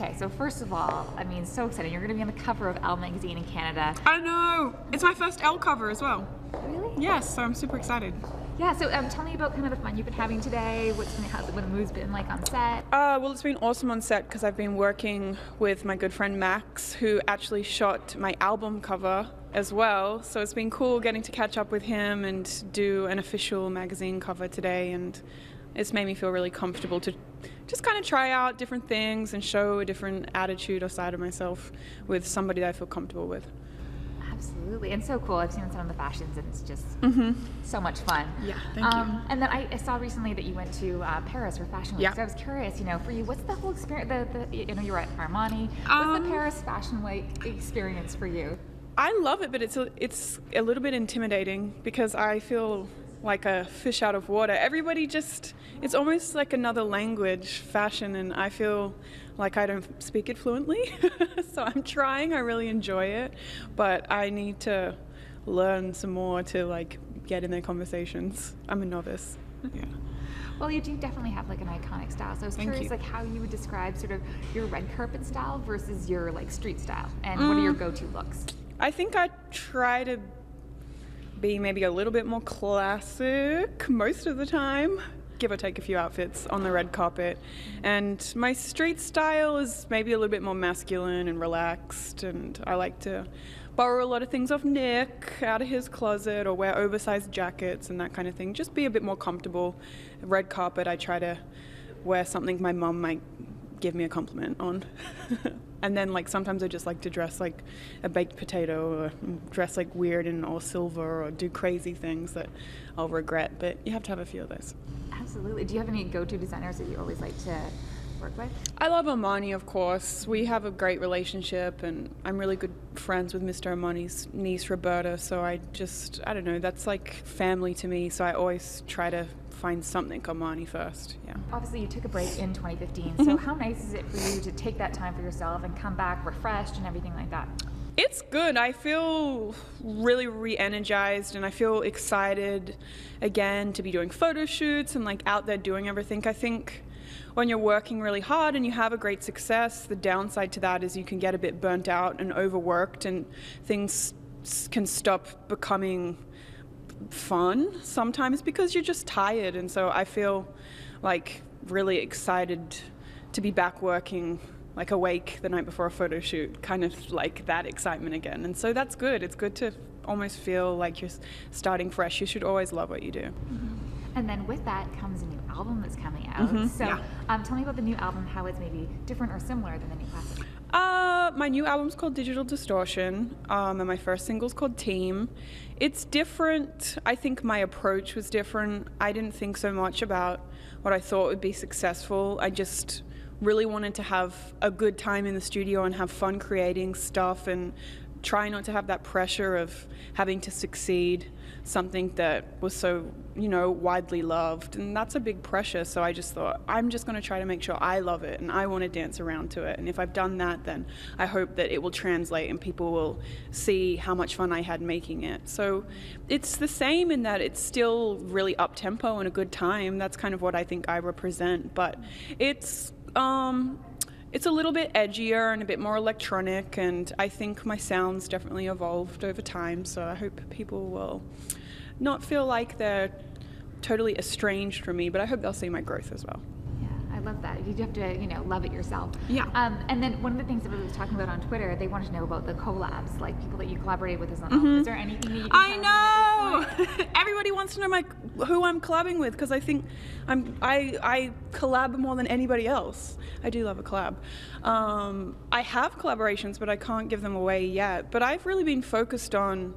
Okay, so first of all, I mean, so exciting. You're going to be on the cover of Elle magazine in Canada. I know. It's my first Elle cover as well. Really? Yes, so I'm super excited. Yeah, so tell me about kind of the fun you've been having today. What the mood's been like on set? Well, it's been awesome on set because I've been working with my good friend Max, who actually shot my album cover as well. So it's been cool getting to catch up with him and do an official magazine cover today. And it's made me feel really comfortable to just kind of try out different things and show a different attitude or side of myself with somebody that I feel comfortable with. Absolutely, and so cool. I've seen some of the fashions, and it's just so much fun. Yeah, thank you. And then I saw recently that you went to Paris for Fashion Week. Yeah. So I was curious, for you, what's the whole experience? You were at Armani. What's the Paris Fashion Week experience for you? I love it, but it's a little bit intimidating because I feel like a fish out of water. Everybody it's almost like another language, fashion, and I feel like I don't speak it fluently. So I'm trying, I really enjoy it, but I need to learn some more to get in their conversations. I'm a novice. Yeah. Well, you do definitely have an iconic style. So I was curious how you would describe sort of your red carpet style versus your street style, and what are your go-to looks? I think I try to be maybe a little bit more classic most of the time, give or take a few outfits on the red carpet. And my street style is maybe a little bit more masculine and relaxed, and I like to borrow a lot of things off Nick out of his closet or wear oversized jackets and that kind of thing. Just be a bit more comfortable. Red carpet, I try to wear something my mum might give me a compliment on. And then sometimes I just like to dress like a baked potato or dress weird and all silver or do crazy things that I'll regret, but you have to have a few of those. Absolutely. Do you have any go-to designers that you always like to work with? I love Armani, of course. We have a great relationship, and I'm really good friends with Mr. Armani's niece, Roberta, so I don't know, that's like family to me, so I always try to find something Armani first. Yeah. Obviously, you took a break in 2015, so how nice is it for you to take that time for yourself and come back refreshed and everything like that? It's good. I feel really re-energized, and I feel excited again to be doing photo shoots and out there doing everything. I think when you're working really hard and you have a great success, the downside to that is you can get a bit burnt out and overworked, and things can stop becoming fun sometimes because you're just tired. And so I feel really excited to be back working awake the night before a photo shoot, kind of that excitement again. And so that's good. It's good to almost feel like you're starting fresh. You should always love what you do. And then with that comes a new album that's coming out. Tell me about the new album, how it's maybe different or similar than the new classic. My new album's called Digital Distortion, and my first single's called Team. It's different. I think my approach was different. I didn't think so much about what I thought would be successful. I just really wanted to have a good time in the studio and have fun creating stuff and try not to have that pressure of having to succeed, something that was so, widely loved. And that's a big pressure. So I just thought, I'm just going to try to make sure I love it and I want to dance around to it. And if I've done that, then I hope that it will translate and people will see how much fun I had making it. So it's the same in that it's still really up-tempo and a good time. That's kind of what I think I represent. But it's a little bit edgier and a bit more electronic, and I think my sound's definitely evolved over time, so I hope people will not feel like they're totally estranged from me, but I hope they'll see my growth as well. Yeah, I love that. You have to, love it yourself. Yeah. And then one of the things that we was talking about on Twitter, they wanted to know about the collabs, people that you collaborated with. Is there anything that you can I know! Everybody wants to know who I'm collabing with, because I think I collab more than anybody else. I do love a collab. I have collaborations, but I can't give them away yet. But I've really been focused on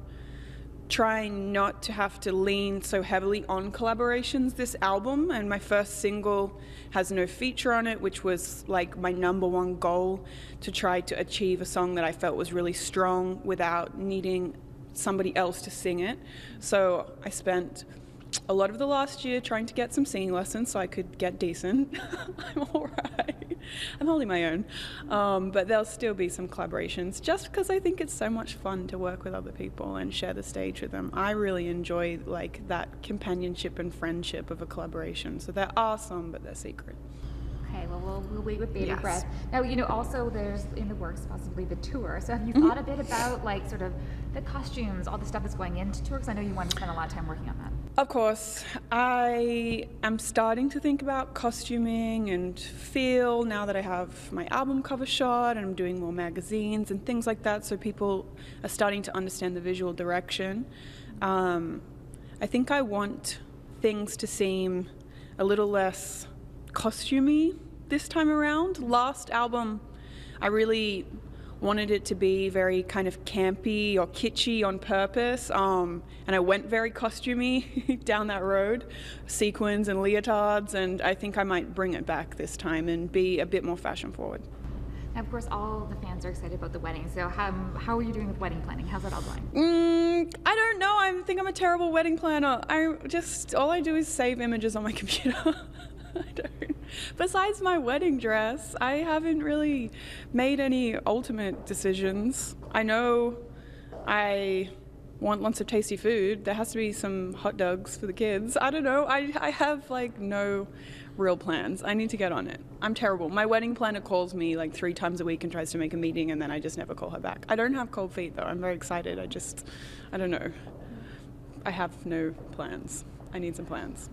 trying not to have to lean so heavily on collaborations this album, and my first single has no feature on it, which was my #1 goal, to try to achieve a song that I felt was really strong without needing somebody else to sing it. So I spent a lot of the last year trying to get some singing lessons so I could get decent. I'm all right. I'm holding my own. But there'll still be some collaborations just because I think it's so much fun to work with other people and share the stage with them. I really enjoy that companionship and friendship of a collaboration. So there are some, but they're secret. Okay, well, we'll wait with bated Yes. breath. Now, also there's in the works possibly the tour. So have you thought a bit about like sort of the costumes, all the stuff that's going into tour? Because I know you want to spend a lot of time working on that. Of course, I am starting to think about costuming and feel now that I have my album cover shot and I'm doing more magazines and things like that, so people are starting to understand the visual direction. I think I want things to seem a little less costumey this time around. Last album, I really wanted it to be very kind of campy or kitschy on purpose, and I went very costumey down that road, sequins and leotards, and I think I might bring it back this time and be a bit more fashion forward. Now, of course, all the fans are excited about the wedding. So how are you doing with wedding planning? How's that all going? I don't know. I think I'm a terrible wedding planner. All I do is save images on my computer. I don't. Besides my wedding dress, I haven't really made any ultimate decisions. I know I want lots of tasty food. There has to be some hot dogs for the kids. I don't know. I have like no real plans. I need to get on it. I'm terrible. My wedding planner calls me like 3 times a week and tries to make a meeting, and then I just never call her back. I don't have cold feet though. I'm very excited. I don't know. I have no plans. I need some plans.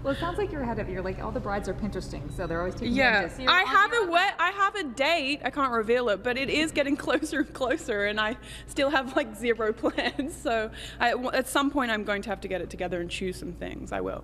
Well, it sounds like you're ahead of it. You're like, all the brides are Pinteresting, so they're always taking images. So I have a date. I can't reveal it, but it is getting closer and closer, and I still have like 0 plans. So at some point, I'm going to have to get it together and choose some things. I will.